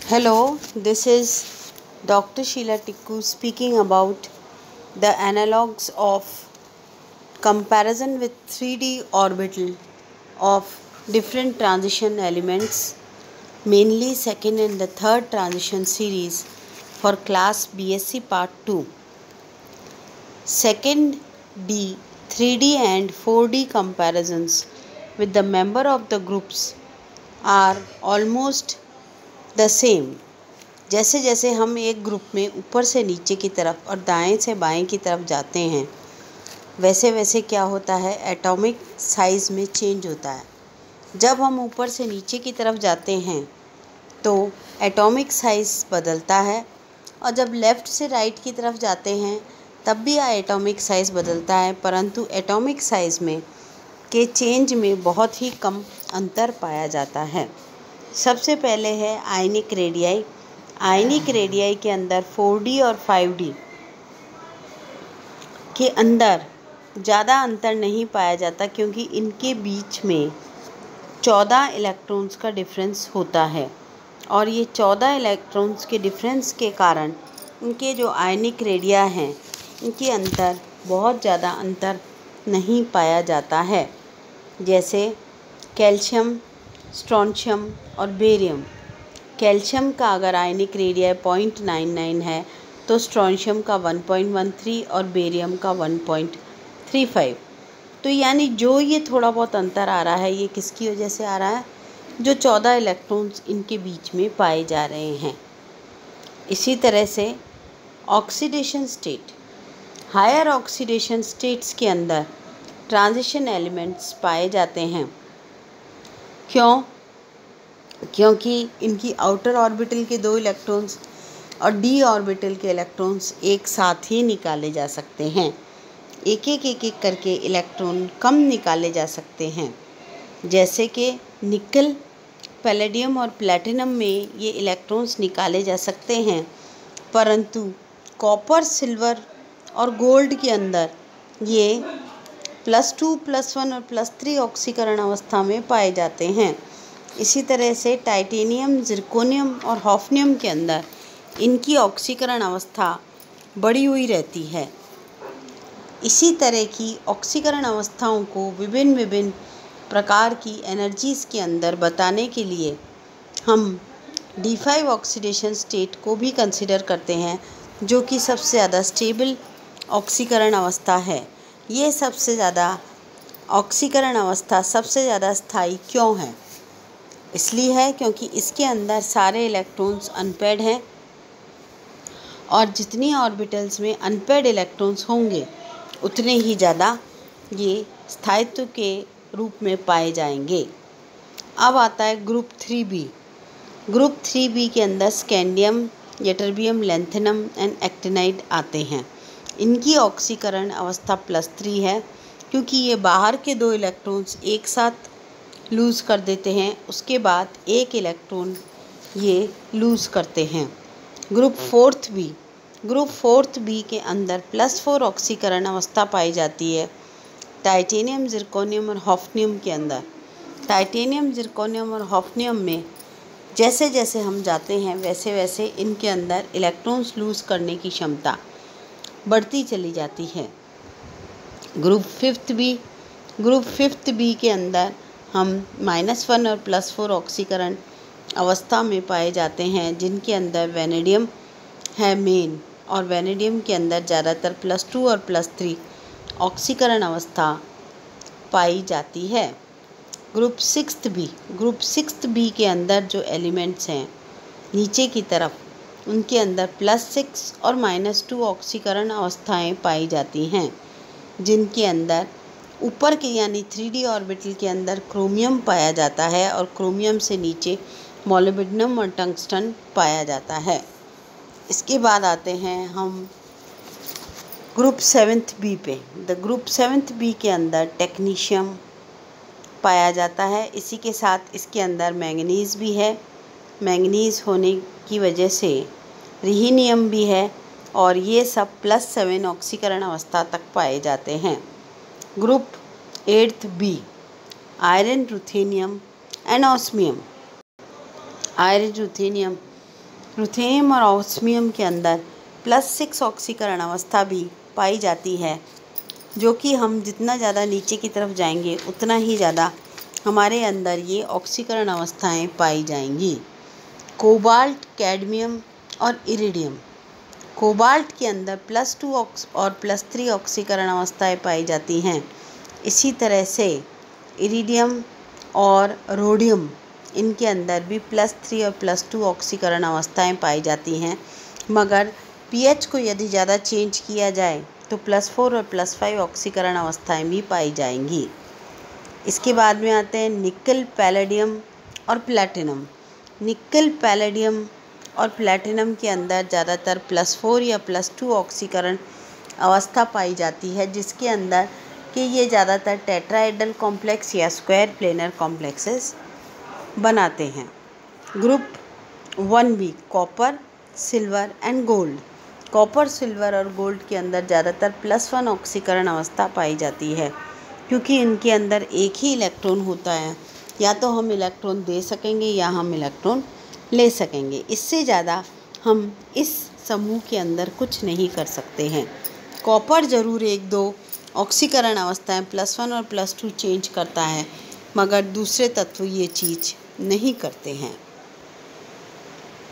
Hello, this is Dr. Sheila Tikku speaking about the analogues of comparison with 3D orbital of different transition elements, mainly second and the third transition series for class BSc Part 2. Second D 3D and 4D comparisons with the member of the groups are almost the same. जैसे जैसे हम एक group में ऊपर से नीचे की तरफ और दाएं से बाएं की तरफ जाते हैं वैसे वैसे क्या होता है, एटॉमिक साइज़ में चेंज होता है। जब हम ऊपर से नीचे की तरफ जाते हैं तो एटॉमिक साइज़ बदलता है और जब लेफ़्ट से राइट की तरफ जाते हैं तब भी एटॉमिक साइज़ बदलता है, परंतु एटॉमिक साइज़ में के चेंज में बहुत ही कम अंतर पाया जाता है। सबसे पहले है आयनिक रेडियाई। आयनिक रेडियाई के अंदर 4D और 5D के अंदर ज़्यादा अंतर नहीं पाया जाता क्योंकि इनके बीच में 14 इलेक्ट्रॉन्स का डिफरेंस होता है और ये 14 इलेक्ट्रॉन्स के डिफरेंस के कारण इनके जो आयनिक रेडिया हैं इनके अंदर बहुत ज़्यादा अंतर नहीं पाया जाता है। जैसे कैल्शियम, स्ट्रोंशियम और बेरियम। कैल्शियम का अगर आयनिक रेडिया 0.99 है तो स्ट्रोंशियम का 1.13 और बेरियम का 1.35। तो यानी जो ये थोड़ा बहुत अंतर आ रहा है ये किसकी वजह से आ रहा है, जो 14 इलेक्ट्रॉन्स इनके बीच में पाए जा रहे हैं। इसी तरह से oxidation state, higher oxidation states के अंदर ट्रांजिशन एलिमेंट्स पाए जाते हैं। क्योंकि इनकी आउटर ऑर्बिटल के 2 इलेक्ट्रॉन्स और डी ऑर्बिटल के इलेक्ट्रॉन्स एक साथ ही निकाले जा सकते हैं। एक एक करके इलेक्ट्रॉन कम निकाले जा सकते हैं। जैसे कि निकल, पैलेडियम और प्लैटिनम में ये इलेक्ट्रॉन्स निकाले जा सकते हैं, परंतु कॉपर, सिल्वर और गोल्ड के अंदर ये +2, +1 और +3 ऑक्सीकरण अवस्था में पाए जाते हैं। इसी तरह से टाइटेनियम, जिरकोनियम और हॉफनियम के अंदर इनकी ऑक्सीकरण अवस्था बढ़ी हुई रहती है। इसी तरह की ऑक्सीकरण अवस्थाओं को विभिन्न प्रकार की एनर्जीज़ के अंदर बताने के लिए हम D5 ऑक्सीडेशन स्टेट को भी कंसिडर करते हैं, जो कि सबसे ज़्यादा स्टेबल ऑक्सीकरण अवस्था है। ये सबसे ज़्यादा ऑक्सीकरण अवस्था सबसे ज़्यादा स्थायी क्यों है? इसलिए है क्योंकि इसके अंदर सारे इलेक्ट्रॉन्स अनपेड हैं और जितनी ऑर्बिटल्स में अनपेड इलेक्ट्रॉन्स होंगे उतने ही ज़्यादा ये स्थायित्व के रूप में पाए जाएंगे। अब आता है ग्रुप 3B। ग्रुप 3B के अंदर scandium, ytterbium, lanthanum and actinide आते हैं। इनकी ऑक्सीकरण अवस्था +3 है क्योंकि ये बाहर के 2 इलेक्ट्रॉन्स एक साथ लूज़ कर देते हैं, उसके बाद एक इलेक्ट्रॉन ये लूज़ करते हैं। Group 4B। ग्रुप 4B के अंदर +4 ऑक्सीकरण अवस्था पाई जाती है टाइटेनियम, जिरकोनियम और हॉफनियम के अंदर। टाइटेनियम, जिरकोनियम और हॉफनियम में जैसे जैसे हम जाते हैं वैसे वैसे इनके अंदर इलेक्ट्रॉन्स लूज़ करने की क्षमता बढ़ती चली जाती है। Group 5B। ग्रुप 5B के अंदर हम -1 और +4 ऑक्सीकरण अवस्था में पाए जाते हैं, जिनके अंदर वैनेडियम है मेन, और वैनेडियम के अंदर ज़्यादातर +2 और +3 ऑक्सीकरण अवस्था पाई जाती है। Group 6B। ग्रुप 6B के अंदर जो एलिमेंट्स हैं नीचे की तरफ उनके अंदर +6 और -2 ऑक्सीकरण अवस्थाएं पाई जाती हैं, जिनके अंदर ऊपर के यानी 3D ऑर्बिटल के अंदर क्रोमियम पाया जाता है और क्रोमियम से नीचे मोलिब्डेनम और टंगस्टन पाया जाता है। इसके बाद आते हैं हम ग्रुप 7B पे। द ग्रुप 7B के अंदर टेक्नीशियम पाया जाता है। इसी के साथ इसके अंदर मैंगनीज़ भी है। मैंगनीज़ होने की वजह से रिहीनियम भी है और ये सब +7 ऑक्सीकरण अवस्था तक पाए जाते हैं। Group 8B। Iron, ruthenium and osmium. Iron, ruthenium ruthenium और ऑस्मियम के अंदर +6 ऑक्सीकरण अवस्था भी पाई जाती है, जो कि हम जितना ज़्यादा नीचे की तरफ जाएंगे उतना ही ज़्यादा हमारे अंदर ये ऑक्सीकरण अवस्थाएं पाई जाएंगी। कोबाल्ट, कैडमियम और इरिडियम। कोबाल्ट के अंदर +2 और +3 ऑक्सीकरण अवस्थाएं पाई जाती हैं। इसी तरह से इरिडियम और रोडियम, इनके अंदर भी +3 और +2 ऑक्सीकरण अवस्थाएं पाई जाती हैं, मगर pH को यदि ज़्यादा चेंज किया जाए तो +4 और +5 ऑक्सीकरण अवस्थाएं भी पाई जाएंगी। इसके बाद में आते हैं निकल, पैलेडियम और प्लैटिनम। निकल, पैलेडियम और प्लैटिनम के अंदर ज़्यादातर +4 या +2 ऑक्सीकरण अवस्था पाई जाती है, जिसके अंदर कि ये ज़्यादातर टेट्राहेड्रल कॉम्प्लेक्स या स्क्वायर प्लेनर कॉम्प्लेक्सेस बनाते हैं। Group 1B copper, silver and gold. Copper, silver और गोल्ड के अंदर ज़्यादातर +1 ऑक्सीकरण अवस्था पाई जाती है, क्योंकि इनके अंदर एक ही इलेक्ट्रॉन होता है। या तो हम इलेक्ट्रॉन दे सकेंगे या हम इलेक्ट्रॉन ले सकेंगे, इससे ज़्यादा हम इस समूह के अंदर कुछ नहीं कर सकते हैं। कॉपर ज़रूर 1-2 ऑक्सीकरण अवस्थाएं +1 और +2 चेंज करता है, मगर दूसरे तत्व ये चीज़ नहीं करते हैं।